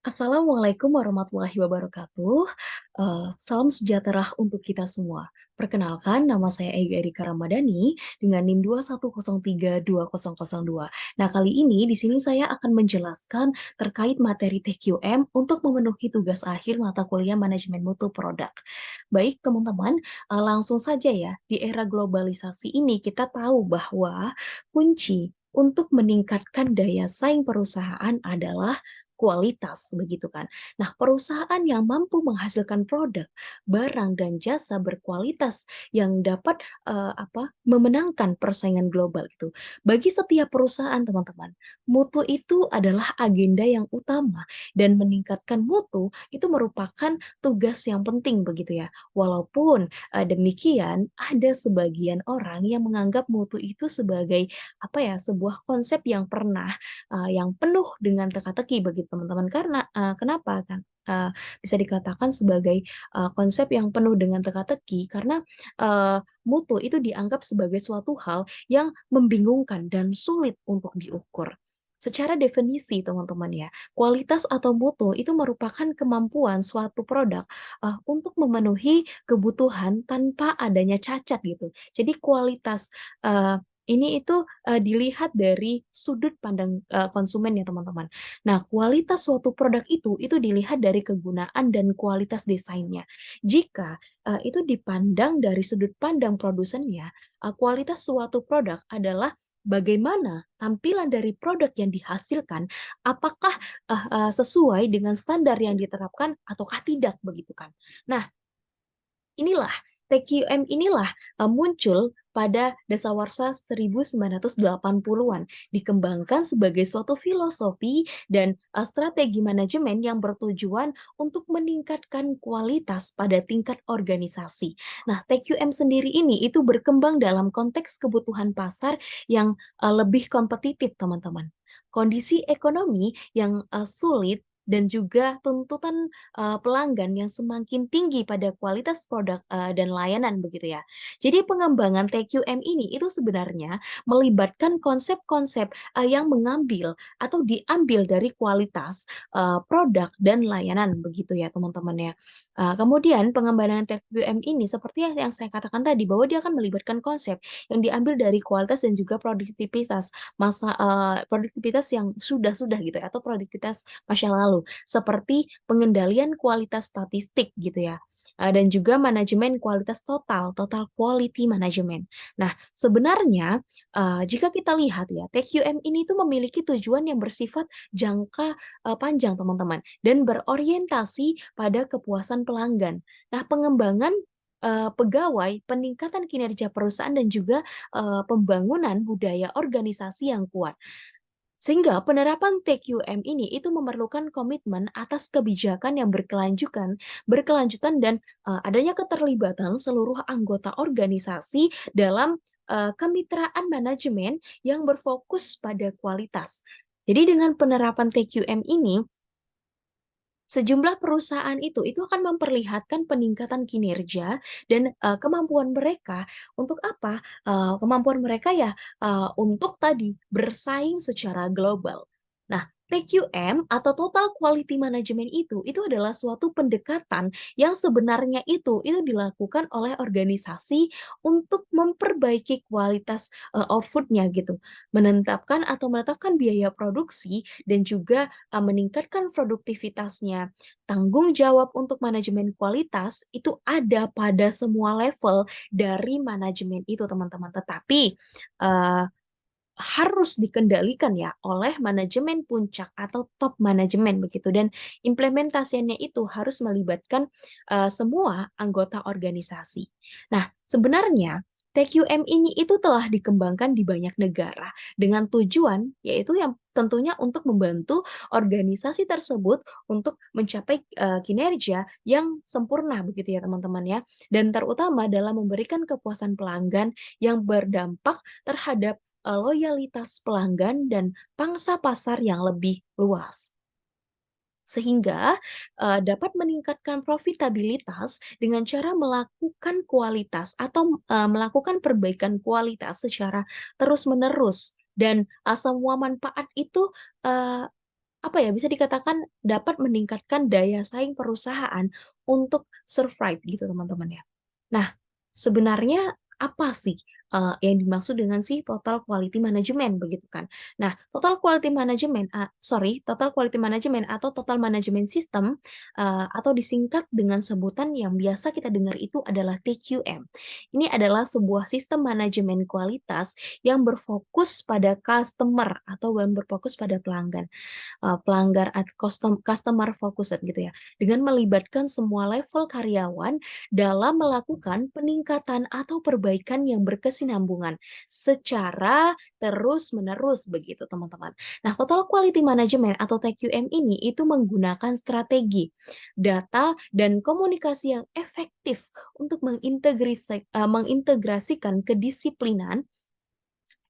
Assalamualaikum warahmatullahi wabarakatuh. Salam sejahtera untuk kita semua. Perkenalkan, nama saya Ega Erika Ramadhani dengan NIM 210320002. Nah, kali ini di sini saya akan menjelaskan terkait materi TQM untuk memenuhi tugas akhir mata kuliah Manajemen Mutu Produk. Baik, teman-teman, langsung saja ya. Di era globalisasi ini kita tahu bahwa kunci untuk meningkatkan daya saing perusahaan adalah kualitas, begitu kan. Nah, perusahaan yang mampu menghasilkan produk, barang dan jasa berkualitas yang dapat memenangkan persaingan global gitu. Bagi setiap perusahaan, teman-teman, mutu itu adalah agenda yang utama dan meningkatkan mutu itu merupakan tugas yang penting begitu ya. Walaupun demikian, ada sebagian orang yang menganggap mutu itu sebagai sebuah konsep yang yang penuh dengan teka-teki bagi teman-teman. Karena kenapa kan? Bisa dikatakan sebagai konsep yang penuh dengan teka-teki karena mutu itu dianggap sebagai suatu hal yang membingungkan dan sulit untuk diukur. Secara definisi, teman-teman ya, kualitas atau mutu itu merupakan kemampuan suatu produk untuk memenuhi kebutuhan tanpa adanya cacat gitu. Jadi kualitas ini itu dilihat dari sudut pandang konsumen ya teman-teman. Nah, kualitas suatu produk itu dilihat dari kegunaan dan kualitas desainnya. Jika itu dipandang dari sudut pandang produsennya, kualitas suatu produk adalah bagaimana tampilan dari produk yang dihasilkan, apakah sesuai dengan standar yang diterapkan ataukah tidak begitu kan. Nah, inilah TQM inilah muncul pada dasawarsa 1980-an, dikembangkan sebagai suatu filosofi dan strategi manajemen yang bertujuan untuk meningkatkan kualitas pada tingkat organisasi. Nah, TQM sendiri ini itu berkembang dalam konteks kebutuhan pasar yang lebih kompetitif, teman-teman. Kondisi ekonomi yang sulit dan juga tuntutan pelanggan yang semakin tinggi pada kualitas produk dan layanan begitu ya. Jadi pengembangan TQM ini itu sebenarnya melibatkan konsep-konsep yang mengambil atau diambil dari kualitas produk dan layanan begitu ya teman-teman ya. Kemudian pengembangan TQM ini seperti yang saya katakan tadi bahwa dia akan melibatkan konsep yang diambil dari kualitas dan juga produktivitas produktivitas yang sudah gitu ya, atau produktivitas masa lalu seperti pengendalian kualitas statistik gitu ya. Dan juga manajemen kualitas total quality management. Nah, sebenarnya jika kita lihat ya, TQM ini tuh memiliki tujuan yang bersifat jangka panjang teman-teman dan berorientasi pada kepuasan pelanggan. Nah, pengembangan pegawai, peningkatan kinerja perusahaan dan juga pembangunan budaya organisasi yang kuat. Sehingga penerapan TQM ini itu memerlukan komitmen atas kebijakan yang berkelanjutan dan adanya keterlibatan seluruh anggota organisasi dalam kemitraan manajemen yang berfokus pada kualitas. Jadi dengan penerapan TQM ini, sejumlah perusahaan itu akan memperlihatkan peningkatan kinerja dan kemampuan mereka untuk apa? Kemampuan mereka ya untuk tadi bersaing secara global. Nah, TQM atau Total Quality Management itu adalah suatu pendekatan yang sebenarnya itu dilakukan oleh organisasi untuk memperbaiki kualitas outputnya gitu, menetapkan biaya produksi dan juga meningkatkan produktivitasnya. Tanggung jawab untuk manajemen kualitas itu ada pada semua level dari manajemen itu, teman-teman. Tetapi eh, harus dikendalikan ya oleh manajemen puncak atau top manajemen begitu, dan implementasinya itu harus melibatkan semua anggota organisasi. Nah, sebenarnya TQM ini itu telah dikembangkan di banyak negara dengan tujuan yaitu yang tentunya untuk membantu organisasi tersebut untuk mencapai kinerja yang sempurna begitu ya teman-teman ya, dan terutama dalam memberikan kepuasan pelanggan yang berdampak terhadap loyalitas pelanggan dan pangsa pasar yang lebih luas. Sehingga dapat meningkatkan profitabilitas dengan cara melakukan kualitas atau melakukan perbaikan kualitas secara terus-menerus. Dan semua manfaat itu apa ya, bisa dikatakan dapat meningkatkan daya saing perusahaan untuk survive gitu teman-teman ya. Nah, sebenarnya apa sih yang dimaksud dengan si total quality management begitu kan? Nah, total quality management atau total management system atau disingkat dengan sebutan yang biasa kita dengar itu adalah TQM. Ini adalah sebuah sistem manajemen kualitas yang berfokus pada customer atau yang berfokus pada pelanggan pelanggar atau customer focused gitu ya, dengan melibatkan semua level karyawan dalam melakukan peningkatan atau perbaikan yang berkesinambungan secara terus-menerus begitu teman-teman. Nah, total quality management atau TQM ini itu menggunakan strategi, data dan komunikasi yang efektif untuk mengintegrasikan kedisiplinan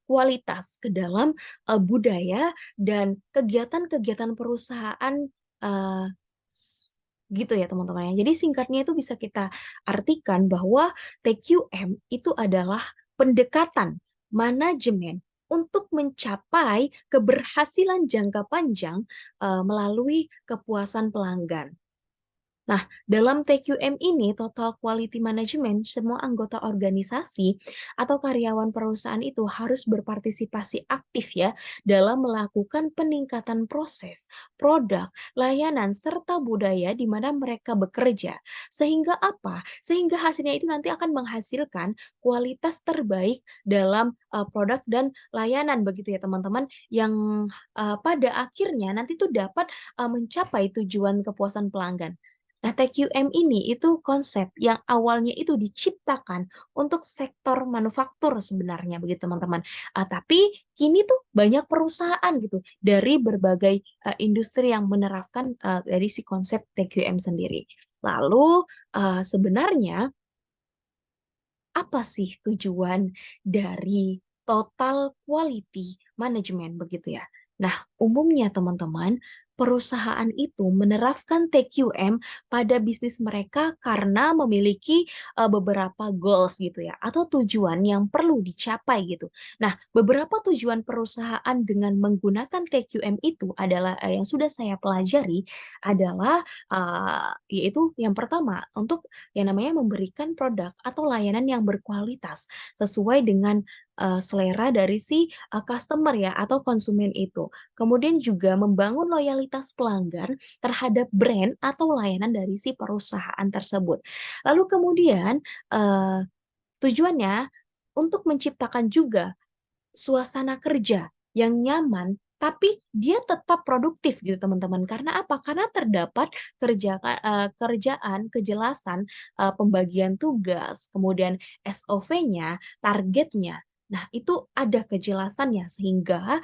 kualitas ke dalam budaya dan kegiatan-kegiatan perusahaan uh, gitu ya teman-teman ya. Jadi singkatnya itu bisa kita artikan bahwa TQM itu adalah pendekatan manajemen untuk mencapai keberhasilan jangka panjang melalui kepuasan pelanggan. Nah, dalam TQM ini, Total Quality Management, semua anggota organisasi atau karyawan perusahaan itu harus berpartisipasi aktif ya dalam melakukan peningkatan proses, produk, layanan, serta budaya di mana mereka bekerja. Sehingga apa? Sehingga hasilnya itu nanti akan menghasilkan kualitas terbaik dalam produk dan layanan begitu ya teman-teman yang pada akhirnya nanti tuh dapat mencapai tujuan kepuasan pelanggan. Nah, TQM ini itu konsep yang awalnya itu diciptakan untuk sektor manufaktur sebenarnya begitu teman-teman. Tapi kini tuh banyak perusahaan gitu dari berbagai industri yang menerapkan dari si konsep TQM sendiri. Lalu sebenarnya apa sih tujuan dari total quality management begitu ya? Nah, umumnya teman-teman, perusahaan itu menerapkan TQM pada bisnis mereka karena memiliki beberapa goals gitu ya, atau tujuan yang perlu dicapai gitu. Nah, beberapa tujuan perusahaan dengan menggunakan TQM itu adalah yang sudah saya pelajari adalah yaitu yang pertama untuk yang namanya memberikan produk atau layanan yang berkualitas sesuai dengan selera dari si customer ya atau konsumen itu. Kemudian juga membangun loyalitas pelanggan terhadap brand atau layanan dari si perusahaan tersebut. Lalu kemudian eh, tujuannya untuk menciptakan juga suasana kerja yang nyaman, tapi dia tetap produktif gitu teman-teman. Karena apa? Karena terdapat kerjaan, kejelasan pembagian tugas, kemudian SOV-nya, targetnya. Nah, itu ada kejelasannya sehingga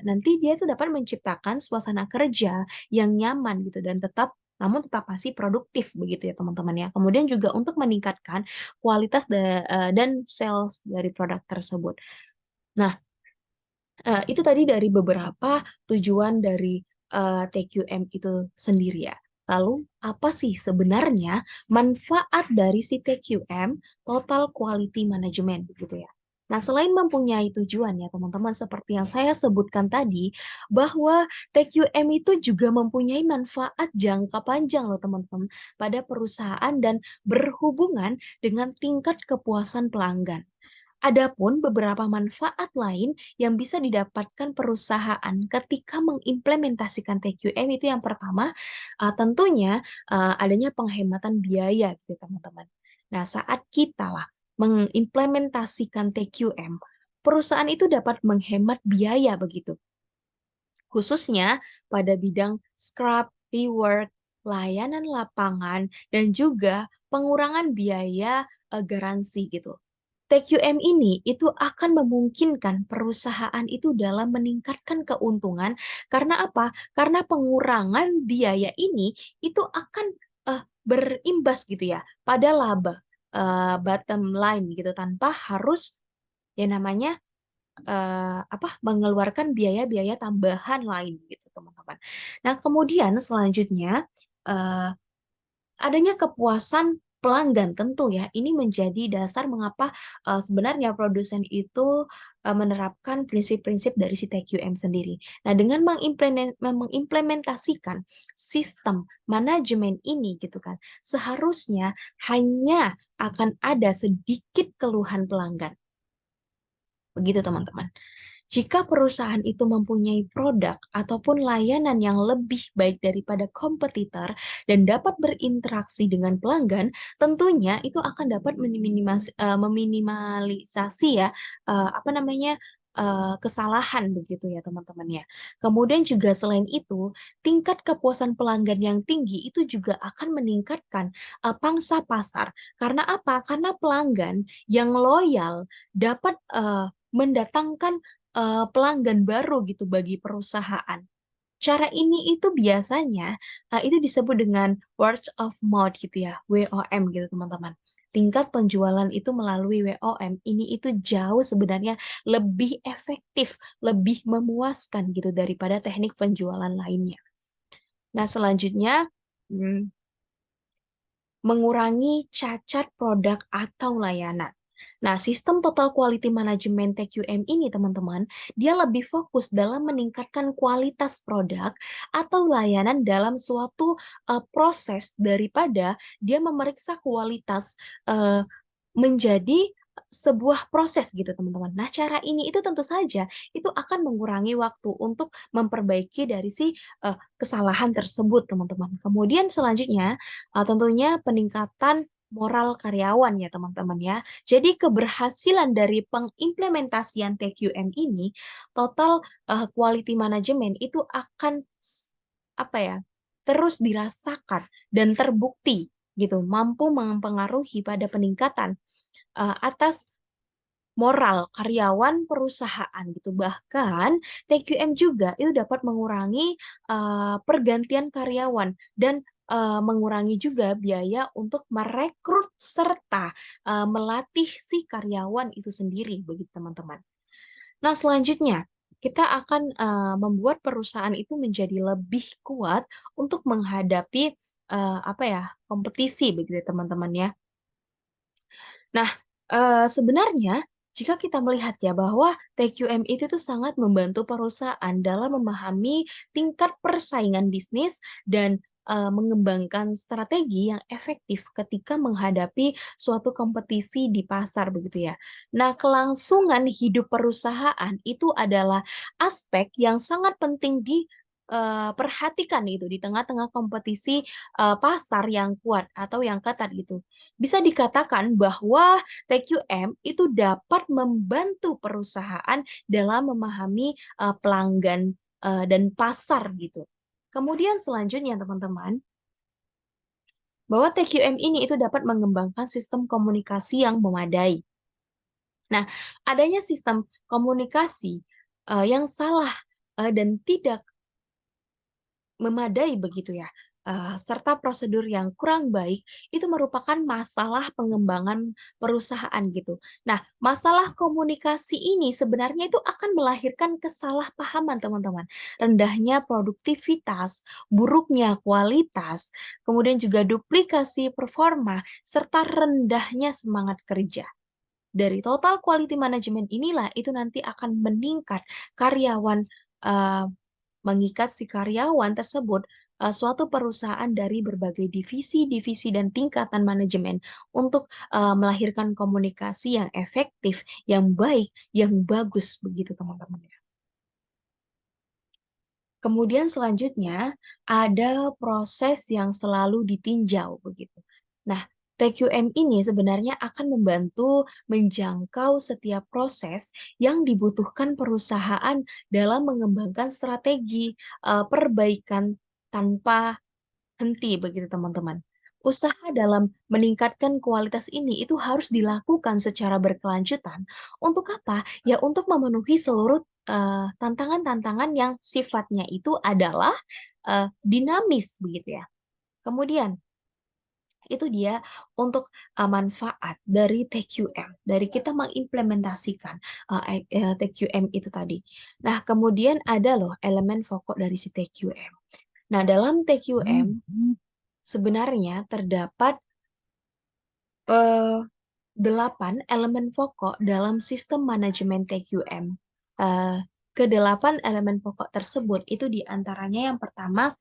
nanti dia itu dapat menciptakan suasana kerja yang nyaman gitu dan tetap namun tetap masih produktif begitu ya teman-teman ya. Kemudian juga untuk meningkatkan kualitas dan sales dari produk tersebut. Nah, itu tadi dari beberapa tujuan dari TQM itu sendiri ya. Lalu, apa sih sebenarnya manfaat dari si TQM, Total Quality Management, begitu ya? Nah, selain mempunyai tujuan ya teman-teman, seperti yang saya sebutkan tadi, bahwa TQM itu juga mempunyai manfaat jangka panjang loh teman-teman, pada perusahaan dan berhubungan dengan tingkat kepuasan pelanggan. Adapun beberapa manfaat lain yang bisa didapatkan perusahaan ketika mengimplementasikan TQM itu yang pertama tentunya adanya penghematan biaya gitu teman-teman. Nah, saat kita lah mengimplementasikan TQM, perusahaan itu dapat menghemat biaya begitu. Khususnya pada bidang scrub, rework, layanan lapangan, dan juga pengurangan biaya garansi gitu. TQM ini itu akan memungkinkan perusahaan itu dalam meningkatkan keuntungan karena apa? Karena pengurangan biaya ini itu akan berimbas gitu ya pada laba bottom line gitu tanpa harus ya namanya mengeluarkan biaya-biaya tambahan lain gitu teman-teman. Nah kemudian selanjutnya eh, adanya kepuasan pelanggan tentu ya, ini menjadi dasar mengapa sebenarnya produsen itu menerapkan prinsip-prinsip dari si TQM sendiri. Nah, dengan mengimplementasikan sistem manajemen ini gitu kan, seharusnya hanya akan ada sedikit keluhan pelanggan. Begitu teman-teman. Jika perusahaan itu mempunyai produk ataupun layanan yang lebih baik daripada kompetitor dan dapat berinteraksi dengan pelanggan, tentunya itu akan dapat meminimalisasi ya apa namanya kesalahan begitu ya teman-teman ya. Kemudian juga selain itu, tingkat kepuasan pelanggan yang tinggi itu juga akan meningkatkan pangsa pasar. Karena apa? Karena pelanggan yang loyal dapat mendatangkan pelanggan baru gitu bagi perusahaan. Cara ini itu biasanya itu disebut dengan word of mouth gitu ya, WOM gitu teman-teman. Tingkat penjualan itu melalui WOM ini itu jauh sebenarnya lebih efektif, lebih memuaskan gitu daripada teknik penjualan lainnya. Nah, selanjutnya hmm, mengurangi cacat produk atau layanan. Nah, sistem Total Quality Management TQM ini, teman-teman, dia lebih fokus dalam meningkatkan kualitas produk atau layanan dalam suatu proses daripada dia memeriksa kualitas eh, menjadi sebuah proses gitu teman-teman. Nah, cara ini itu tentu saja itu akan mengurangi waktu untuk memperbaiki dari si kesalahan tersebut teman-teman. Kemudian selanjutnya tentunya peningkatan moral karyawan ya teman-teman ya. Jadi keberhasilan dari pengimplementasian TQM ini total quality management itu akan apa ya? Terus dirasakan dan terbukti gitu mampu mempengaruhi pada peningkatan atas moral karyawan perusahaan gitu. Bahkan TQM juga itu dapat mengurangi pergantian karyawan dan mengurangi juga biaya untuk merekrut serta melatih si karyawan itu sendiri begitu teman-teman. Nah, selanjutnya kita akan membuat perusahaan itu menjadi lebih kuat untuk menghadapi apa ya kompetisi begitu teman-teman ya. Nah, sebenarnya jika kita melihat ya bahwa TQM itu tuh sangat membantu perusahaan dalam memahami tingkat persaingan bisnis dan mengembangkan strategi yang efektif ketika menghadapi suatu kompetisi di pasar begitu ya. Nah, kelangsungan hidup perusahaan itu adalah aspek yang sangat penting perhatikan itu di tengah-tengah kompetisi pasar yang kuat atau yang ketat gitu. Bisa dikatakan bahwa TQM itu dapat membantu perusahaan dalam memahami pelanggan dan pasar gitu. Kemudian selanjutnya teman-teman, bahwa TQM ini itu dapat mengembangkan sistem komunikasi yang memadai. Nah, adanya sistem komunikasi yang salah dan tidak memadai begitu ya, serta prosedur yang kurang baik itu merupakan masalah pengembangan perusahaan gitu. Nah, masalah komunikasi ini sebenarnya itu akan melahirkan kesalahpahaman teman-teman. Rendahnya produktivitas, buruknya kualitas, kemudian juga duplikasi performa, serta rendahnya semangat kerja. Dari total quality management inilah itu nanti akan meningkat karyawan eh, mengikat si karyawan tersebut suatu perusahaan dari berbagai divisi-divisi dan tingkatan manajemen untuk melahirkan komunikasi yang efektif, yang baik, yang bagus begitu teman-teman ya. Kemudian selanjutnya ada proses yang selalu ditinjau begitu. Nah, TQM ini sebenarnya akan membantu menjangkau setiap proses yang dibutuhkan perusahaan dalam mengembangkan strategi perbaikan tanpa henti begitu teman-teman. Usaha dalam meningkatkan kualitas ini itu harus dilakukan secara berkelanjutan. Untuk apa? Ya untuk memenuhi seluruh tantangan-tantangan yang sifatnya itu adalah dinamis begitu ya. Kemudian itu dia untuk manfaat dari TQM, dari kita mengimplementasikan TQM itu tadi. Nah, kemudian ada loh elemen pokok dari si TQM. Nah, dalam TQM sebenarnya terdapat Eh, 8 elemen pokok dalam sistem manajemen TQM. Eh, Kedelapan elemen pokok tersebut itu diantaranya yang pertama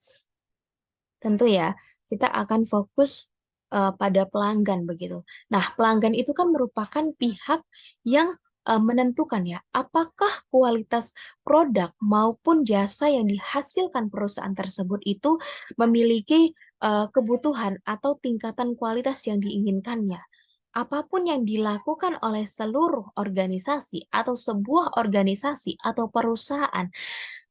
tentu ya, kita akan fokus pada pelanggan begitu. Nah, pelanggan itu kan merupakan pihak yang menentukan ya, apakah kualitas produk maupun jasa yang dihasilkan perusahaan tersebut itu memiliki kebutuhan atau tingkatan kualitas yang diinginkannya. Apapun yang dilakukan oleh seluruh organisasi atau sebuah organisasi atau perusahaan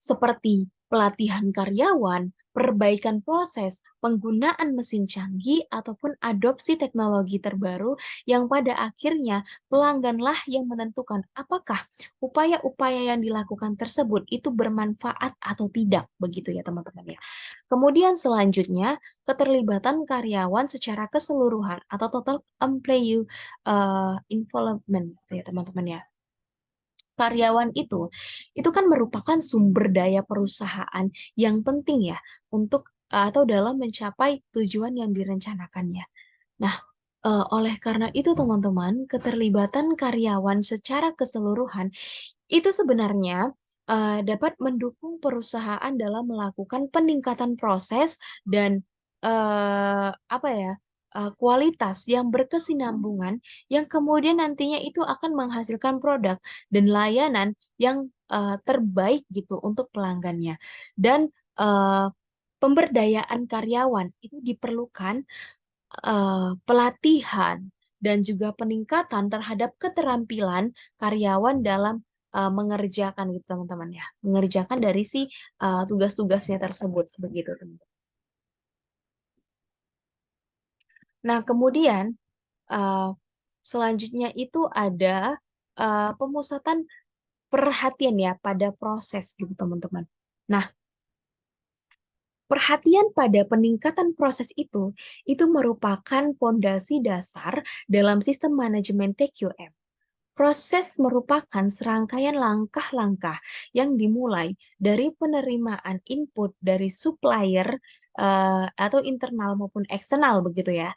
seperti pelatihan karyawan, perbaikan proses, penggunaan mesin canggih, ataupun adopsi teknologi terbaru yang pada akhirnya pelangganlah yang menentukan apakah upaya-upaya yang dilakukan tersebut itu bermanfaat atau tidak, begitu ya teman-teman ya. Kemudian selanjutnya, keterlibatan karyawan secara keseluruhan atau total employee involvement ya teman-teman ya. Karyawan itu kan merupakan sumber daya perusahaan yang penting ya untuk atau dalam mencapai tujuan yang direncanakannya. Nah, oleh karena itu teman-teman, keterlibatan karyawan secara keseluruhan itu sebenarnya dapat mendukung perusahaan dalam melakukan peningkatan proses dan apa ya, kualitas yang berkesinambungan yang kemudian nantinya itu akan menghasilkan produk dan layanan yang terbaik gitu untuk pelanggannya. Dan eh, pemberdayaan karyawan itu diperlukan pelatihan dan juga peningkatan terhadap keterampilan karyawan dalam mengerjakan gitu teman-teman ya, mengerjakan dari si tugas-tugasnya tersebut begitu teman-teman. Nah kemudian eh, selanjutnya itu ada pemusatan perhatian ya pada proses gitu teman-teman. Nah, perhatian pada peningkatan proses itu merupakan pondasi dasar dalam sistem manajemen TQM. Proses merupakan serangkaian langkah-langkah yang dimulai dari penerimaan input dari supplier atau internal maupun eksternal begitu ya,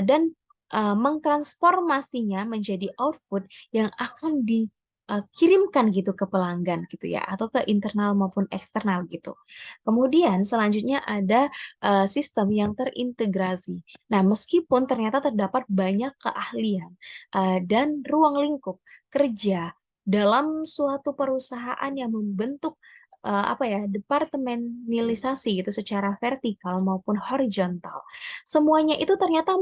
dan mengtransformasinya menjadi output yang akan dikirimkan gitu ke pelanggan gitu ya, atau ke internal maupun eksternal gitu. Kemudian selanjutnya ada sistem yang terintegrasi. Nah, meskipun ternyata terdapat banyak keahlian dan ruang lingkup kerja dalam suatu perusahaan yang membentuk apa ya, departementalisasi gitu secara vertikal maupun horizontal. Semuanya itu ternyata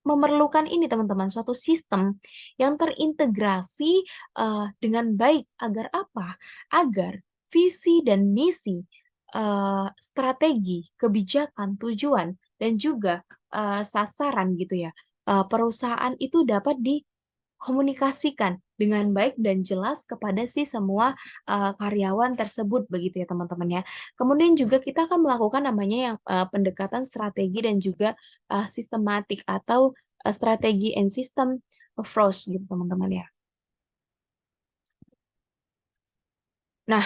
memerlukan ini teman-teman, suatu sistem yang terintegrasi dengan baik agar apa? Agar visi dan misi, strategi, kebijakan, tujuan dan juga sasaran gitu ya. Perusahaan itu dapat dikomunikasikan dengan baik dan jelas kepada si semua karyawan tersebut begitu ya teman-teman ya. Kemudian juga kita akan melakukan namanya yang pendekatan strategi dan juga sistematik atau strategi and system approach gitu teman-teman ya. Nah,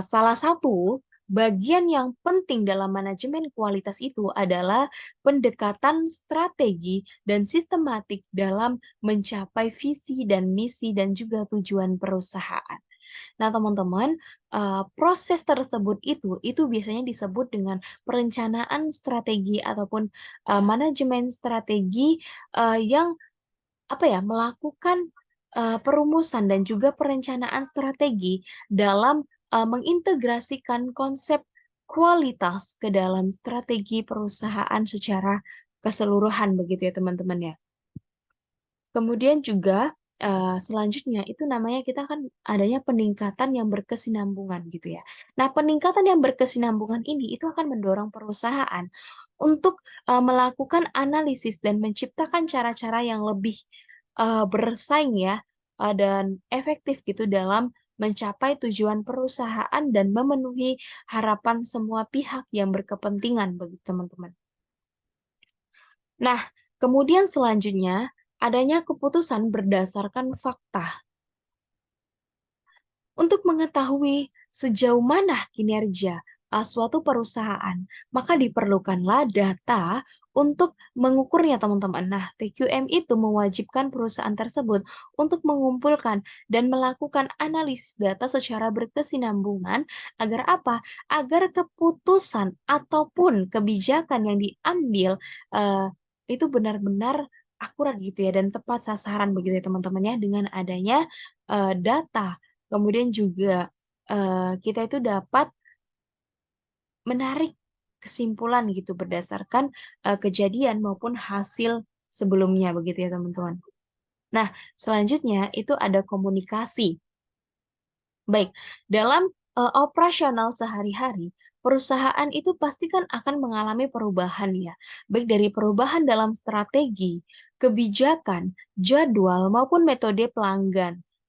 salah satu bagian yang penting dalam manajemen kualitas itu adalah pendekatan strategi dan sistematik dalam mencapai visi dan misi dan juga tujuan perusahaan. Nah, teman-teman, proses tersebut itu biasanya disebut dengan perencanaan strategi ataupun manajemen strategi yang apa ya, melakukan perumusan dan juga perencanaan strategi dalam mengintegrasikan konsep kualitas ke dalam strategi perusahaan secara keseluruhan begitu ya teman-teman ya. Kemudian juga selanjutnya itu namanya kita kan adanya peningkatan yang berkesinambungan gitu ya. Nah, peningkatan yang berkesinambungan ini itu akan mendorong perusahaan untuk melakukan analisis dan menciptakan cara-cara yang lebih bersaing ya dan efektif gitu dalam mencapai tujuan perusahaan dan memenuhi harapan semua pihak yang berkepentingan bagi teman-teman. Nah, kemudian selanjutnya adanya keputusan berdasarkan fakta. Untuk mengetahui sejauh mana kinerja suatu perusahaan, maka diperlukanlah data untuk mengukurnya, teman-teman. Nah, TQM itu mewajibkan perusahaan tersebut untuk mengumpulkan dan melakukan analisis data secara berkesinambungan agar apa? Agar keputusan ataupun kebijakan yang diambil eh, itu benar-benar akurat gitu ya dan tepat sasaran begitu ya teman-teman ya dengan adanya data. Kemudian juga kita itu dapat menarik kesimpulan gitu berdasarkan kejadian maupun hasil sebelumnya begitu ya teman-teman. Nah, selanjutnya itu ada komunikasi. Baik, dalam operasional sehari-hari, perusahaan itu pasti kan akan mengalami perubahan ya, baik dari perubahan dalam strategi, kebijakan, jadwal maupun metode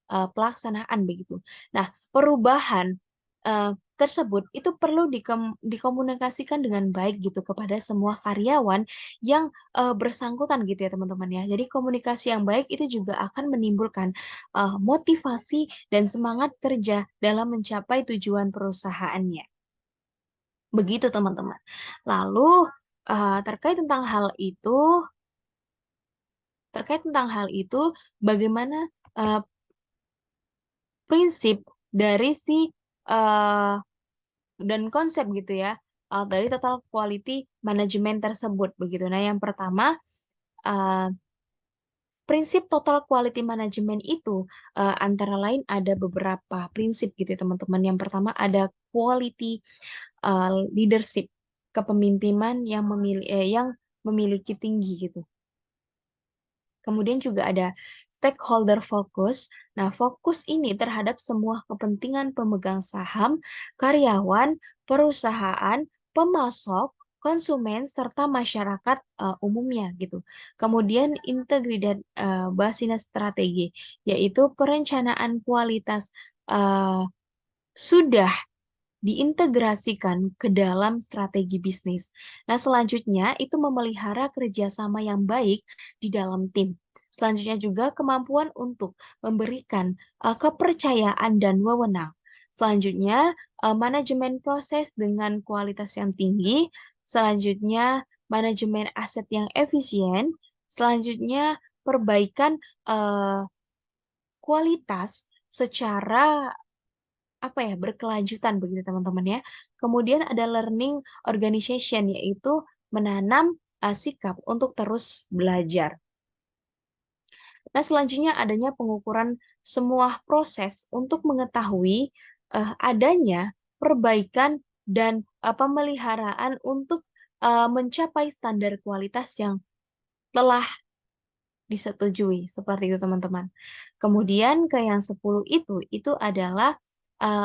pelaksanaan begitu. Nah, perubahan tersebut itu perlu dikomunikasikan dengan baik gitu kepada semua karyawan yang bersangkutan gitu ya teman-teman ya. Jadi komunikasi yang baik itu juga akan menimbulkan motivasi dan semangat kerja dalam mencapai tujuan perusahaannya. Begitu teman-teman. Lalu terkait tentang hal itu, bagaimana eh, prinsip dari si eh, dan konsep gitu ya dari total quality management tersebut begitu. Nah, yang pertama eh, prinsip total quality management itu antara lain ada beberapa prinsip gitu ya teman-teman. Yang pertama ada quality leadership, kepemimpinan yang memiliki tinggi gitu. Kemudian juga ada stakeholder focus. Nah, fokus ini terhadap semua kepentingan pemegang saham, karyawan, perusahaan, pemasok, konsumen, serta masyarakat umumnya gitu. Kemudian integritas basis strategi, yaitu perencanaan kualitas eh, sudah diintegrasikan ke dalam strategi bisnis. Nah, selanjutnya itu memelihara kerjasama yang baik di dalam tim. Selanjutnya juga kemampuan untuk memberikan kepercayaan dan wewenang. Selanjutnya, manajemen proses dengan kualitas yang tinggi. Selanjutnya, manajemen aset yang efisien. Selanjutnya, perbaikan eh, kualitas secara apa ya berkelanjutan begitu teman-teman ya. Kemudian ada learning organization yaitu menanam sikap untuk terus belajar. Nah, selanjutnya adanya pengukuran semua proses untuk mengetahui adanya perbaikan dan pemeliharaan untuk mencapai standar kualitas yang telah disetujui. Seperti itu, teman-teman. Kemudian ke yang 10 itu adalah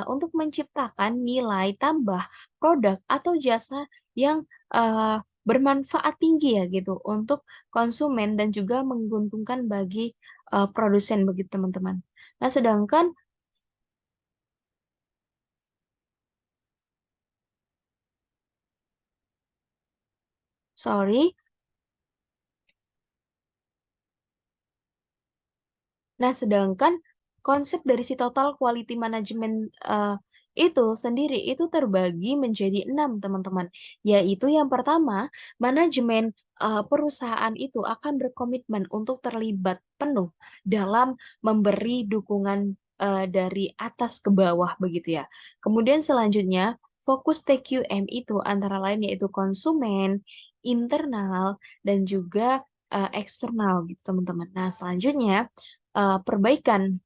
untuk menciptakan nilai tambah produk atau jasa yang bermanfaat tinggi ya gitu untuk konsumen dan juga menguntungkan bagi produsen begitu teman-teman. Nah, sedangkan sorry. Nah, sedangkan konsep dari si total quality management itu sendiri itu terbagi menjadi 6, teman-teman. Yaitu yang pertama, manajemen perusahaan itu akan berkomitmen untuk terlibat penuh dalam memberi dukungan dari atas ke bawah begitu ya. Kemudian selanjutnya, fokus TQM itu antara lain yaitu konsumen, internal, dan juga eksternal gitu, teman-teman. Nah, selanjutnya perbaikan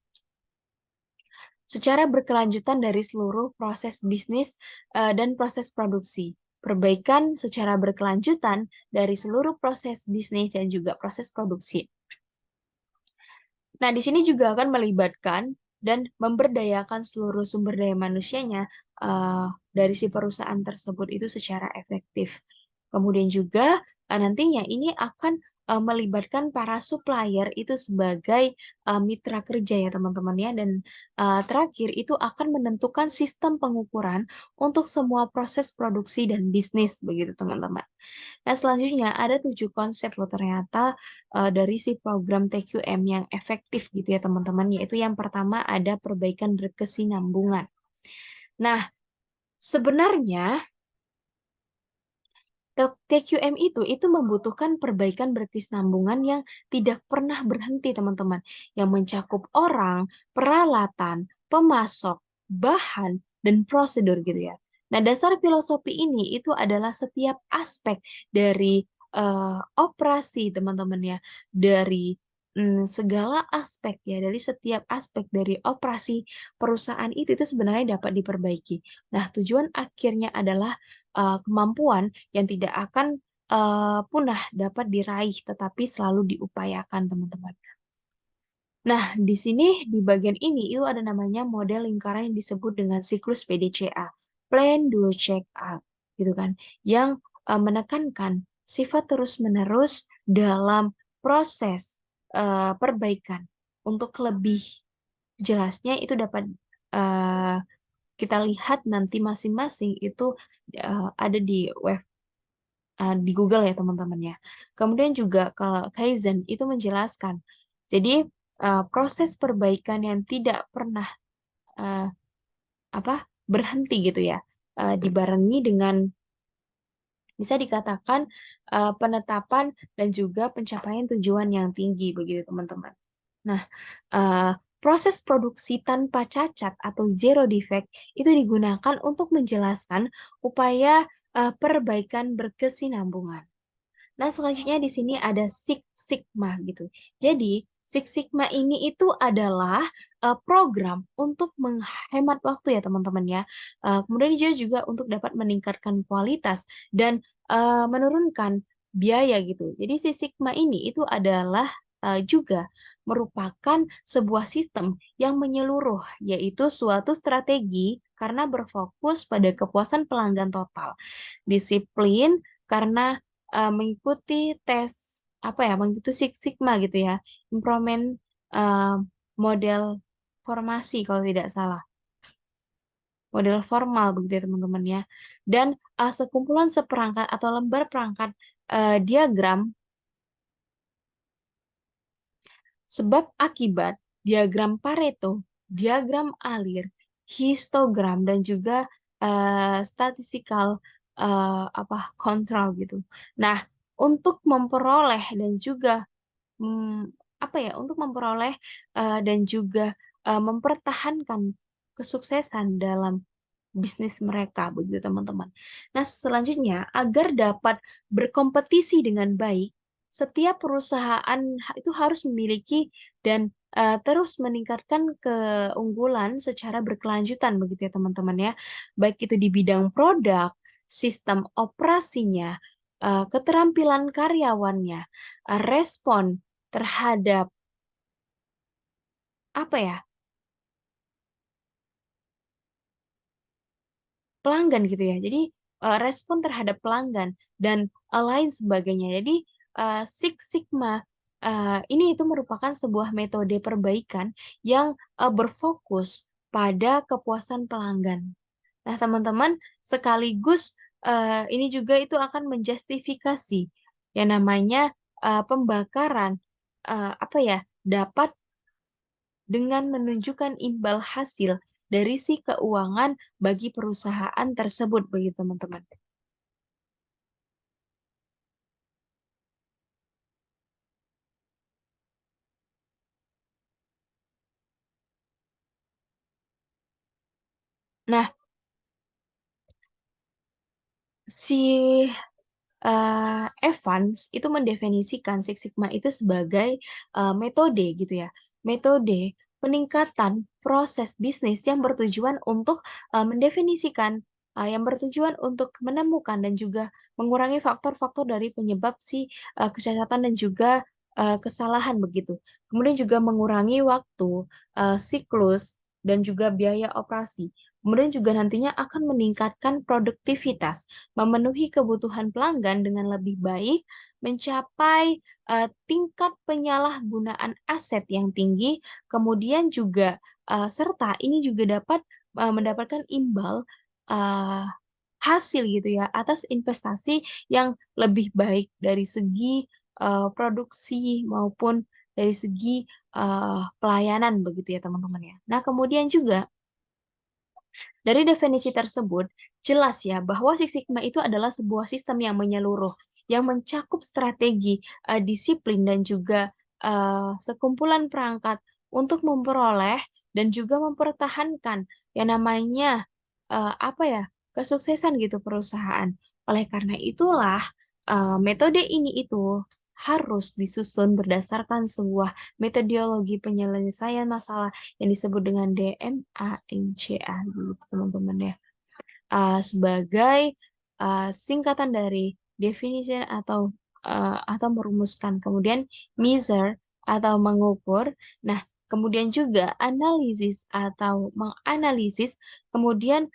secara berkelanjutan dari seluruh proses bisnis dan proses produksi. Perbaikan secara berkelanjutan dari seluruh proses bisnis dan juga proses produksi. Nah, di sini juga akan melibatkan dan memberdayakan seluruh sumber daya manusianya dari si perusahaan tersebut itu secara efektif. Kemudian juga nantinya ini akan melibatkan para supplier itu sebagai mitra kerja ya teman-teman ya. Dan terakhir itu akan menentukan sistem pengukuran untuk semua proses produksi dan bisnis begitu teman-teman. Nah, selanjutnya ada 7 konsep loh ternyata dari si program TQM yang efektif gitu ya teman-teman, yaitu yang pertama ada perbaikan berkesinambungan. Nah, Sebenarnya TQM itu membutuhkan perbaikan berkesinambungan yang tidak pernah berhenti, teman-teman, yang mencakup orang, peralatan, pemasok, bahan, dan prosedur gitu ya. Nah, dasar filosofi ini itu adalah setiap aspek dari operasi, teman-teman ya, dari segala aspek ya, dari setiap aspek dari operasi perusahaan itu sebenarnya dapat diperbaiki. Nah, tujuan akhirnya adalah kemampuan yang tidak akan punah dapat diraih, tetapi selalu diupayakan, teman-teman. Nah, di sini di bagian ini itu ada namanya model lingkaran yang disebut dengan siklus PDCA, Plan, Do, Check, Act, gitu kan, yang menekankan sifat terus-menerus dalam proses perbaikan. Untuk lebih jelasnya itu dapat eh, kita lihat nanti masing-masing itu ada di web di Google ya teman-teman ya. Kemudian juga kalau Kaizen itu menjelaskan, jadi proses perbaikan yang tidak pernah eh, apa berhenti gitu ya, dibarengi dengan bisa dikatakan penetapan dan juga pencapaian tujuan yang tinggi begitu teman-teman. Nah, eh, proses produksi tanpa cacat atau zero defect itu digunakan untuk menjelaskan upaya perbaikan berkesinambungan. Nah, selanjutnya di sini ada Six Sigma gitu. Jadi, Six Sigma ini itu adalah program untuk menghemat waktu ya teman-teman ya. Kemudian juga untuk dapat meningkatkan kualitas dan menurunkan biaya gitu. Jadi, Six Sigma ini itu adalah juga merupakan sebuah sistem yang menyeluruh, yaitu suatu strategi karena berfokus pada kepuasan pelanggan total. Disiplin karena mengikuti tes apa ya, mengikuti Six Sigma gitu ya, improvement eh, model formasi kalau tidak salah, model formal begitu ya teman-teman ya. Dan sekumpulan seperangkat atau lembar perangkat diagram sebab akibat, diagram Pareto, diagram alir, histogram dan juga statistical apa kontrol gitu. Nah, untuk memperoleh dan juga apa ya, untuk memperoleh dan juga mempertahankan kesuksesan dalam bisnis mereka begitu teman-teman. Nah, selanjutnya agar dapat berkompetisi dengan baik, setiap perusahaan itu harus memiliki dan terus meningkatkan keunggulan secara berkelanjutan begitu ya teman-teman ya. Baik itu di bidang produk, sistem operasinya, keterampilan karyawannya, respon terhadap apa ya, pelanggan gitu ya. Jadi respon terhadap pelanggan dan lain sebagainya. Jadi Six Sigma ini itu merupakan sebuah metode perbaikan yang berfokus pada kepuasan pelanggan. Nah, teman-teman, sekaligus ini juga itu akan menjustifikasi yang namanya pembakaran apa ya, dapat dengan menunjukkan imbal hasil dari si keuangan bagi perusahaan tersebut begitu teman-teman. Nah, si Evans itu mendefinisikan Six Sigma itu sebagai metode gitu ya. Metode peningkatan proses bisnis yang bertujuan untuk mendefinisikan yang bertujuan untuk menemukan dan juga mengurangi faktor-faktor dari penyebab si kecacatan dan juga kesalahan begitu. Kemudian juga mengurangi waktu, siklus dan juga biaya operasi. Kemudian juga nantinya akan meningkatkan produktivitas, memenuhi kebutuhan pelanggan dengan lebih baik, mencapai tingkat penyalahgunaan aset yang tinggi, kemudian juga serta ini juga dapat mendapatkan imbal uh, hasil gitu ya atas investasi yang lebih baik dari segi produksi maupun dari segi pelayanan begitu ya teman-teman ya. Nah, kemudian juga Dari definisi tersebut, jelas ya bahwa Six Sigma itu adalah sebuah sistem yang menyeluruh, yang mencakup strategi, disiplin, dan juga sekumpulan perangkat untuk memperoleh dan juga mempertahankan yang namanya apa ya, kesuksesan gitu perusahaan. Oleh karena itulah metode ini itu harus disusun berdasarkan sebuah metodologi penyelesaian masalah yang disebut dengan DMANCA gitu teman-teman ya. Sebagai singkatan dari definition atau merumuskan, kemudian measure atau mengukur. Nah, kemudian juga analisis atau menganalisis, kemudian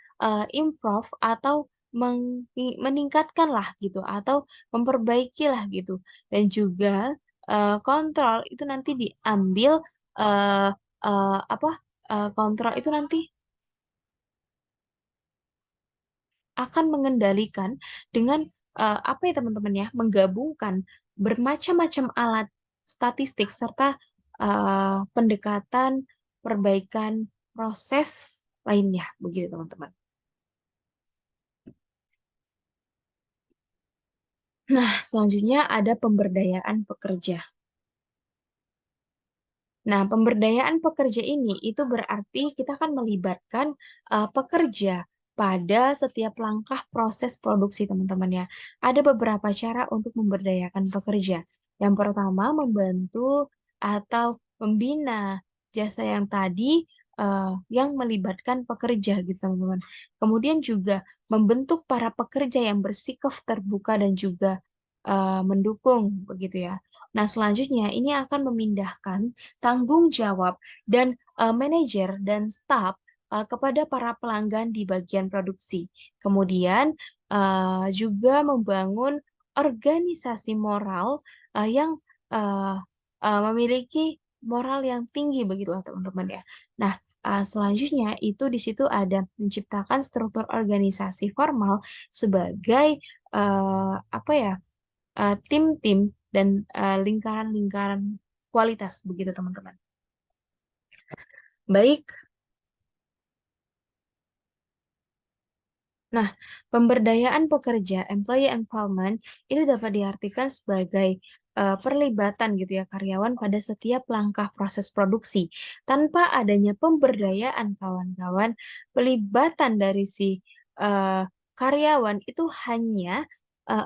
improve atau meningkatkan lah gitu atau memperbaiki lah gitu. Dan juga kontrol itu nanti diambil eh, apa kontrol itu nanti akan mengendalikan dengan apa ya teman-teman ya, menggabungkan bermacam-macam alat statistik serta pendekatan perbaikan proses lainnya begitu teman-teman. Nah, selanjutnya ada pemberdayaan pekerja. Nah, pemberdayaan pekerja ini itu berarti kita akan melibatkan pekerja pada setiap langkah proses produksi, teman-teman ya. Ada beberapa cara untuk memberdayakan pekerja. Yang pertama, membantu atau membina jasa yang tadi yang melibatkan pekerja gitu, teman-teman. Kemudian juga membentuk para pekerja yang bersikap terbuka dan juga mendukung begitu ya. Nah, selanjutnya ini akan memindahkan tanggung jawab dan manajer dan staf kepada para pelanggan di bagian produksi. Kemudian juga membangun organisasi moral yang uh, memiliki moral yang tinggi begitu teman-teman ya. Nah, selanjutnya itu di situ ada menciptakan struktur organisasi formal sebagai apa ya, tim-tim dan lingkaran-lingkaran kualitas begitu teman-teman. Baik, nah pemberdayaan pekerja (employee empowerment) itu dapat diartikan sebagai perlibatan gitu ya karyawan pada setiap langkah proses produksi. Tanpa adanya pemberdayaan kawan-kawan, pelibatan dari si eh, karyawan itu hanya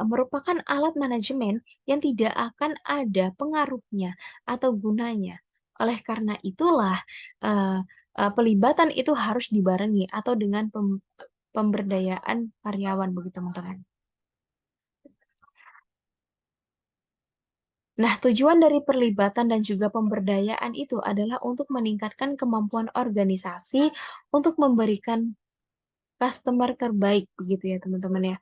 merupakan alat manajemen yang tidak akan ada pengaruhnya atau gunanya. Oleh karena itulah eh, pelibatan itu harus dibarengi atau dengan pemberdayaan karyawan begitu teman-teman. Nah, tujuan dari perlibatan dan juga pemberdayaan itu adalah untuk meningkatkan kemampuan organisasi untuk memberikan customer terbaik begitu ya teman-teman ya.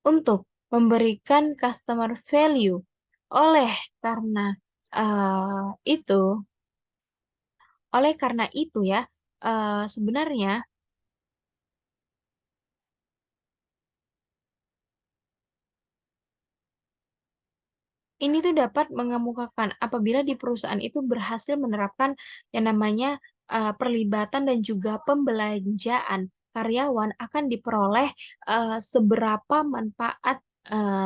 Untuk memberikan customer value. Oleh karena itu, ya, sebenarnya ini tuh dapat mengemukakan apabila di perusahaan itu berhasil menerapkan yang namanya perlibatan dan juga pembelanjaan karyawan akan diperoleh seberapa manfaat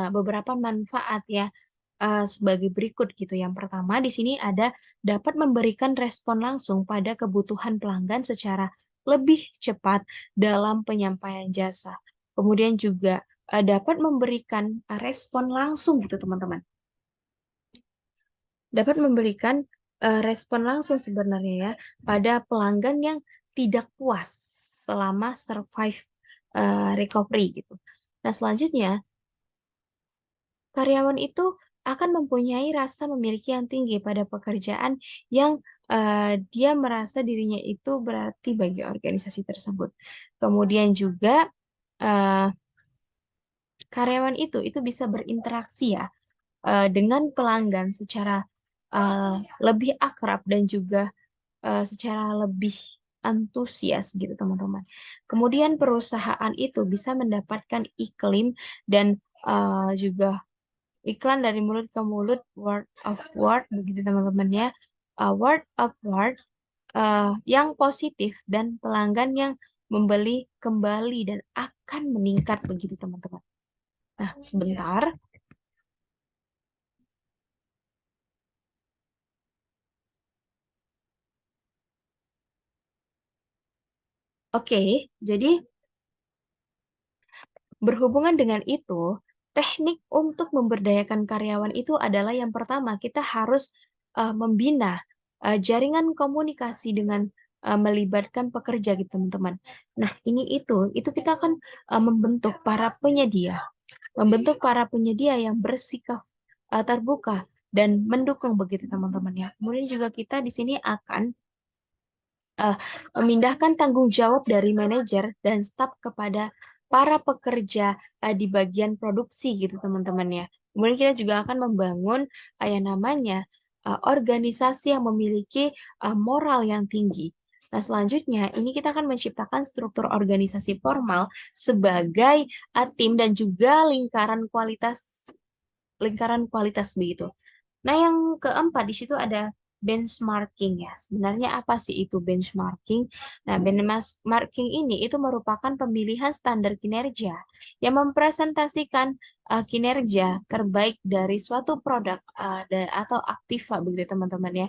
beberapa manfaat ya sebagai berikut gitu. Yang pertama di sini ada dapat memberikan respon langsung pada kebutuhan pelanggan secara lebih cepat dalam penyampaian jasa. Kemudian juga dapat memberikan respon langsung gitu teman-teman, dapat memberikan respon langsung sebenarnya ya pada pelanggan yang tidak puas selama survive recovery gitu. Nah, selanjutnya karyawan itu akan mempunyai rasa memiliki yang tinggi pada pekerjaan yang dia merasa dirinya itu berarti bagi organisasi tersebut. Kemudian juga eh, karyawan itu bisa berinteraksi ya dengan pelanggan secara lebih akrab dan juga secara lebih antusias gitu teman-teman. Kemudian perusahaan itu bisa mendapatkan iklim dan juga iklan dari mulut ke mulut, word of word begitu teman-teman ya. Word of word yang positif dan pelanggan yang membeli kembali dan akan meningkat begitu teman-teman. Nah, sebentar. Oke, jadi berhubungan dengan itu, teknik untuk memberdayakan karyawan itu adalah yang pertama, kita harus membina jaringan komunikasi dengan melibatkan pekerja gitu, teman-teman. Nah, itu kita akan membentuk para penyedia yang bersikap terbuka dan mendukung begitu, teman-teman ya. Kemudian juga kita di sini akan eh, memindahkan tanggung jawab dari manajer dan staf kepada para pekerja di bagian produksi gitu teman-teman ya. Kemudian kita juga akan membangun yang namanya organisasi yang memiliki moral yang tinggi. Nah, selanjutnya ini kita akan menciptakan struktur organisasi formal sebagai tim dan juga lingkaran kualitas begitu. Nah, yang keempat di situ ada benchmarking ya. Sebenarnya apa sih itu benchmarking? Nah, benchmarking ini itu merupakan pemilihan standar kinerja yang mempresentasikan kinerja terbaik dari suatu produk atau aktiva begitu teman-teman ya.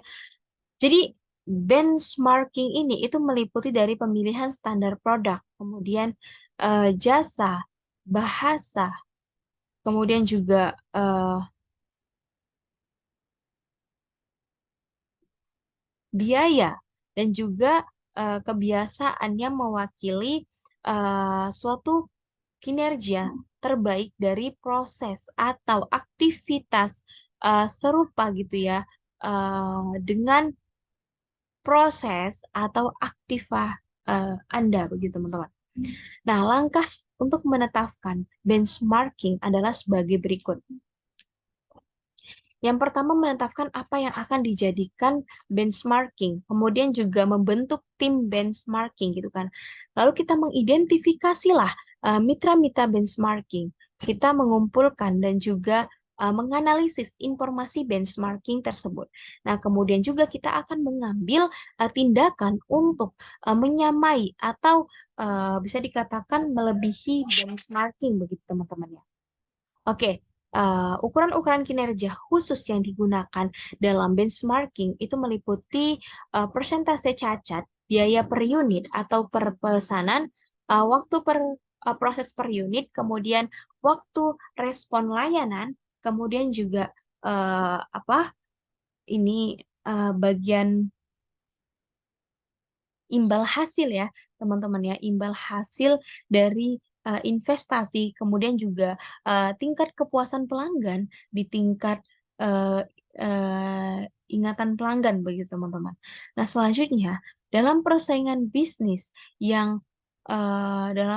Jadi benchmarking ini itu meliputi dari pemilihan standar produk, kemudian jasa, bahasa, kemudian juga biaya dan juga kebiasaannya mewakili suatu kinerja terbaik dari proses atau aktivitas serupa gitu ya dengan proses atau aktiva Anda begitu teman-teman. Nah, langkah untuk menetapkan benchmarking adalah sebagai berikut. Yang pertama menetapkan apa yang akan dijadikan benchmarking, kemudian juga membentuk tim benchmarking gitu kan. Lalu kita mengidentifikasilah mitra-mitra benchmarking. Kita mengumpulkan dan juga menganalisis informasi benchmarking tersebut. Nah, kemudian juga kita akan mengambil tindakan untuk menyamai atau bisa dikatakan melebihi benchmarking begitu teman-teman ya. Oke, ukuran-ukuran kinerja khusus yang digunakan dalam benchmarking itu meliputi persentase cacat, biaya per unit atau per pesanan, waktu per proses per unit, kemudian waktu respon layanan, kemudian juga apa ini bagian imbal hasil ya, teman-teman ya, imbal hasil dari investasi, kemudian juga tingkat kepuasan pelanggan di tingkat eh, ingatan pelanggan begitu teman-teman. Nah, selanjutnya yang dalam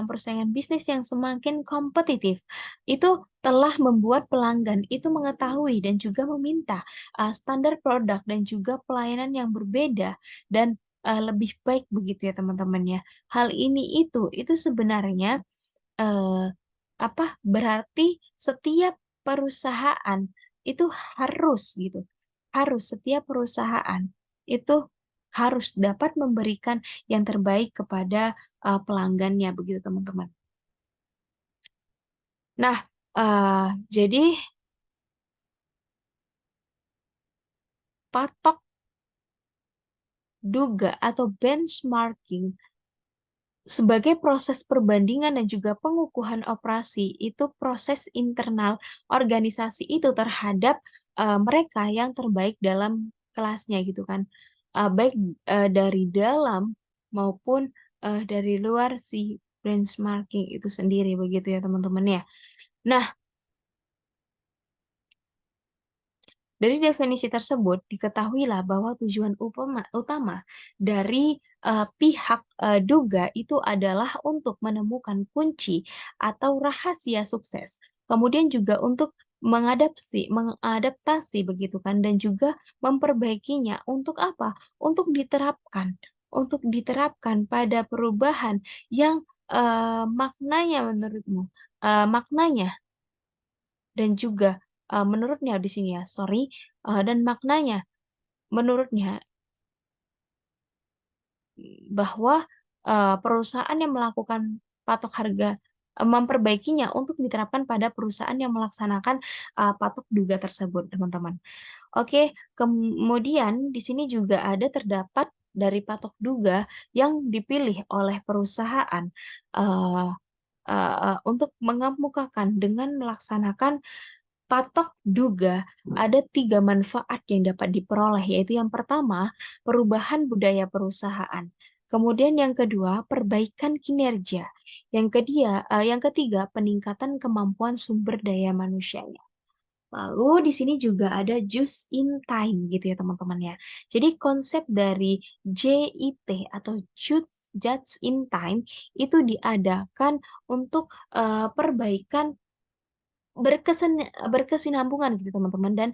persaingan bisnis yang semakin kompetitif, itu telah membuat pelanggan itu mengetahui dan juga meminta standar produk dan juga pelayanan yang berbeda dan lebih baik begitu ya teman-teman ya. Hal ini itu sebenarnya eh, apa berarti setiap perusahaan itu harus gitu. Setiap perusahaan itu harus dapat memberikan yang terbaik kepada pelanggannya begitu teman-teman. Nah, jadi patok duga atau benchmarking sebagai proses perbandingan dan juga pengukuhan operasi itu proses internal organisasi itu terhadap mereka yang terbaik dalam kelasnya gitu kan. Baik dari dalam maupun dari luar si benchmarking itu sendiri begitu ya teman-teman ya. Nah, dari definisi tersebut, diketahuilah bahwa tujuan utama dari pihak duga itu adalah untuk menemukan kunci atau rahasia sukses. Kemudian juga untuk mengadaptasi begitu kan, dan juga memperbaikinya untuk apa? Untuk diterapkan pada perubahan yang maknanya menurutmu, maknanya dan juga menurutnya di sini ya, sorry, dan maknanya menurutnya bahwa perusahaan yang melakukan patok harga memperbaikinya untuk diterapkan pada perusahaan yang melaksanakan patok duga tersebut, teman-teman. Oke, kemudian di sini juga ada terdapat dari patok duga yang dipilih oleh perusahaan eh, untuk mengemukakan dengan melaksanakan patok duga ada tiga manfaat yang dapat diperoleh, yaitu yang pertama, perubahan budaya perusahaan. Kemudian yang kedua, perbaikan kinerja. Yang ketiga, peningkatan kemampuan sumber daya manusianya. Lalu di sini juga ada just in time gitu ya teman-teman ya. Jadi konsep dari JIT atau Just in Time itu diadakan untuk perbaikan berkesinambungan gitu teman-teman dan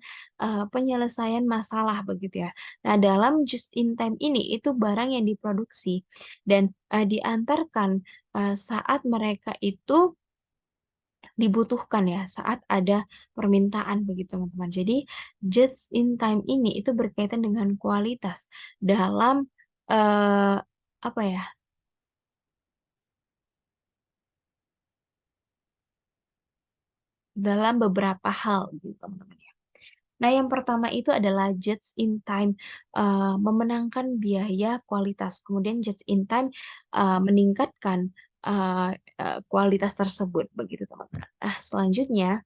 penyelesaian masalah begitu ya. Nah, dalam just in time ini itu barang yang diproduksi dan diantarkan saat mereka itu dibutuhkan ya, saat ada permintaan begitu teman-teman. Jadi just in time ini itu berkaitan dengan kualitas dalam eh, apa ya? Dalam beberapa hal gitu teman-teman ya. Nah, yang pertama itu adalah just in time memenangkan biaya kualitas. Kemudian just in time meningkatkan uh, kualitas tersebut begitu teman-teman. Nah, selanjutnya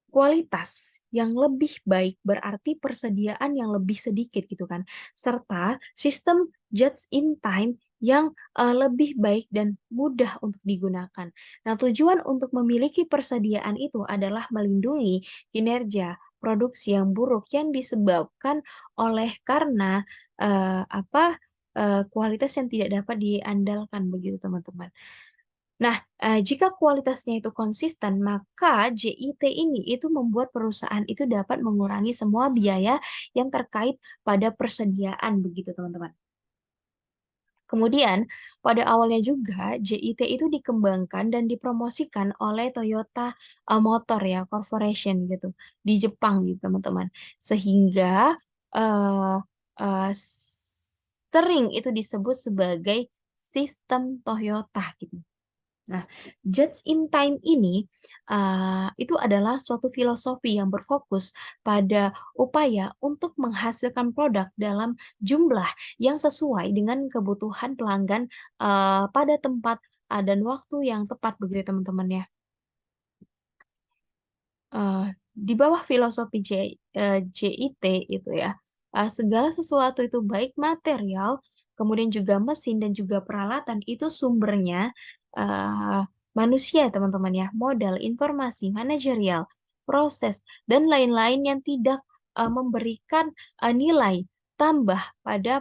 kualitas yang lebih baik berarti persediaan yang lebih sedikit gitu kan. Serta sistem just in time yang lebih baik dan mudah untuk digunakan. Nah, tujuan untuk memiliki persediaan itu adalah melindungi kinerja produksi yang buruk yang disebabkan oleh karena kualitas yang tidak dapat diandalkan begitu teman-teman. Nah, jika kualitasnya itu konsisten, maka JIT ini itu membuat perusahaan itu dapat mengurangi semua biaya yang terkait pada persediaan begitu, teman-teman. Kemudian, pada awalnya juga JIT itu dikembangkan dan dipromosikan oleh Toyota Motor ya Corporation gitu di Jepang gitu, teman-teman. Sehingga eh, sering itu disebut sebagai sistem Toyota gitu. Nah, just in time ini itu adalah suatu filosofi yang berfokus pada upaya untuk menghasilkan produk dalam jumlah yang sesuai dengan kebutuhan pelanggan pada tempat dan waktu yang tepat begitu teman-teman ya. eh, di bawah filosofi JIT itu ya, segala sesuatu itu baik material, kemudian juga mesin dan juga peralatan itu sumbernya eh, manusia teman-teman ya, modal, informasi, manajerial, proses dan lain-lain yang tidak memberikan nilai tambah pada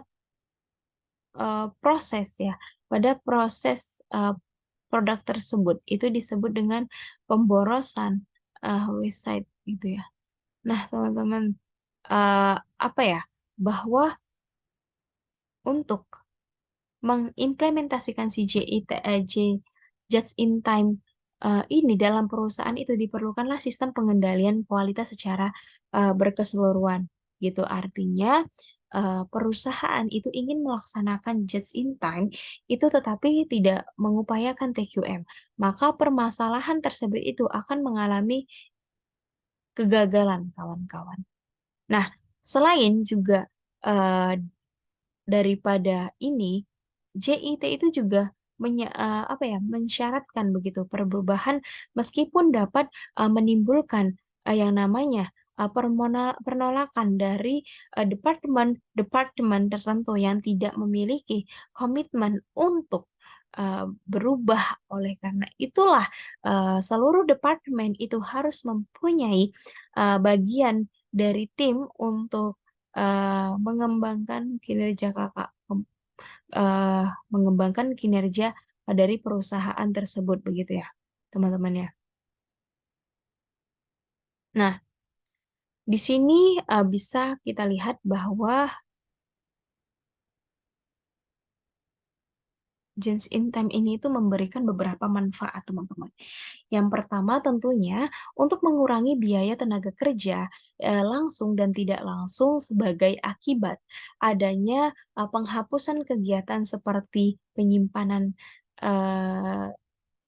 proses ya, pada proses produk tersebut itu disebut dengan pemborosan website gitu ya. Nah, teman-teman, eh, apa ya? Bahwa untuk mengimplementasikan si Just in Time ini dalam perusahaan itu diperlukanlah sistem pengendalian kualitas secara berkeseluruhan gitu. Artinya perusahaan itu ingin melaksanakan Just in Time itu tetapi tidak mengupayakan TQM. Maka permasalahan tersebut itu akan mengalami kegagalan kawan-kawan. Nah, selain juga eh, daripada ini, JIT itu juga apa ya, mensyaratkan begitu perubahan meskipun dapat menimbulkan yang namanya penolakan dari departemen tertentu yang tidak memiliki komitmen untuk berubah. Oleh karena itulah seluruh departemen itu harus mempunyai bagian dari tim untuk mengembangkan kinerja kakak, eh, mengembangkan kinerja dari perusahaan tersebut begitu ya, teman-teman ya. Nah, di sini bisa kita lihat bahwa Just in time ini itu memberikan beberapa manfaat, teman-teman. Yang pertama tentunya untuk mengurangi biaya tenaga kerja langsung dan tidak langsung sebagai akibat adanya penghapusan kegiatan seperti penyimpanan eh,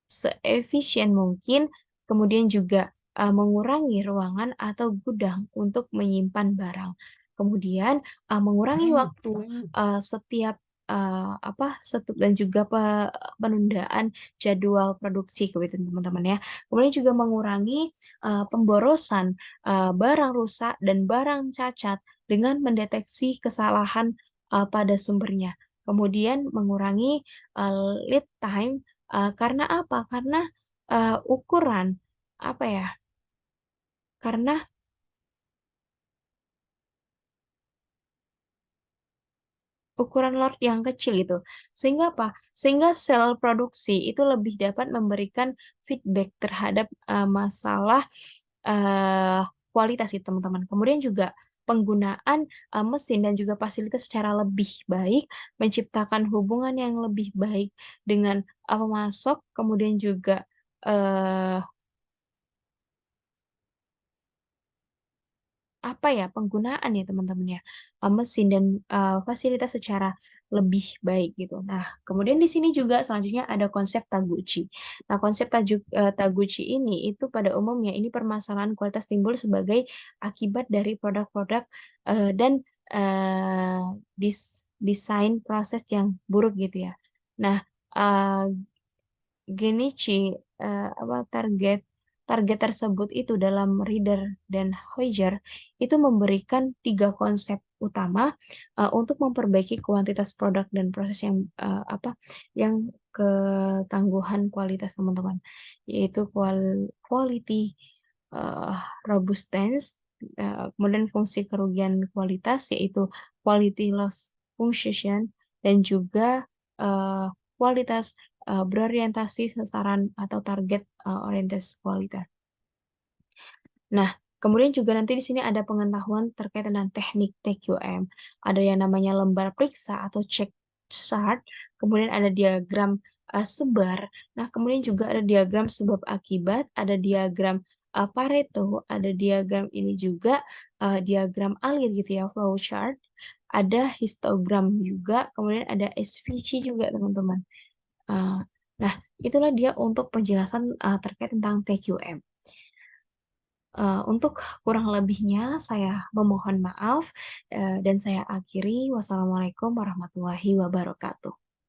seefisien mungkin, kemudian juga mengurangi ruangan atau gudang untuk menyimpan barang. Kemudian mengurangi waktu setiap dan juga penundaan jadwal produksi gitu teman-teman ya. Kemudian juga mengurangi pemborosan barang rusak dan barang cacat dengan mendeteksi kesalahan pada sumbernya. Kemudian mengurangi lead time. Karena apa? Karena ukuran apa ya? Karena ukuran lot yang kecil itu. Sehingga apa? Sehingga sel produksi itu lebih dapat memberikan feedback terhadap masalah eh, kualitas itu, teman-teman. Kemudian juga penggunaan mesin dan juga fasilitas secara lebih baik, menciptakan hubungan yang lebih baik dengan pemasok, kemudian juga eh, apa ya penggunaan ya teman-teman ya mesin dan fasilitas secara lebih baik gitu. Nah, kemudian di sini juga selanjutnya ada konsep Taguchi. Nah, konsep Taguchi ini itu pada umumnya ini permasalahan kualitas timbul sebagai akibat dari produk-produk dan eh, desain proses yang buruk gitu ya. Nah, eh, Genichi apa target tersebut itu dalam Reader dan Heuser itu memberikan tiga konsep utama untuk memperbaiki kuantitas produk dan proses yang ketangguhan kualitas teman-teman, yaitu quality eh, robustness, kemudian fungsi kerugian kualitas yaitu quality loss function, dan juga eh, kualitas berorientasi sasaran atau target orientasi kualitas. Nah, kemudian juga nanti di sini ada pengetahuan terkait dengan teknik TQM. Ada yang namanya lembar periksa atau check chart, kemudian ada diagram sebar. Nah, kemudian juga ada diagram sebab akibat, ada diagram Pareto, ada diagram ini juga diagram alir gitu ya, flow chart. Ada histogram juga, kemudian ada SVC juga teman-teman. Uh, nah, itulah dia untuk penjelasan terkait tentang TQM. Untuk kurang lebihnya saya memohon maaf dan saya akhiri. Wassalamualaikum warahmatullahi wabarakatuh.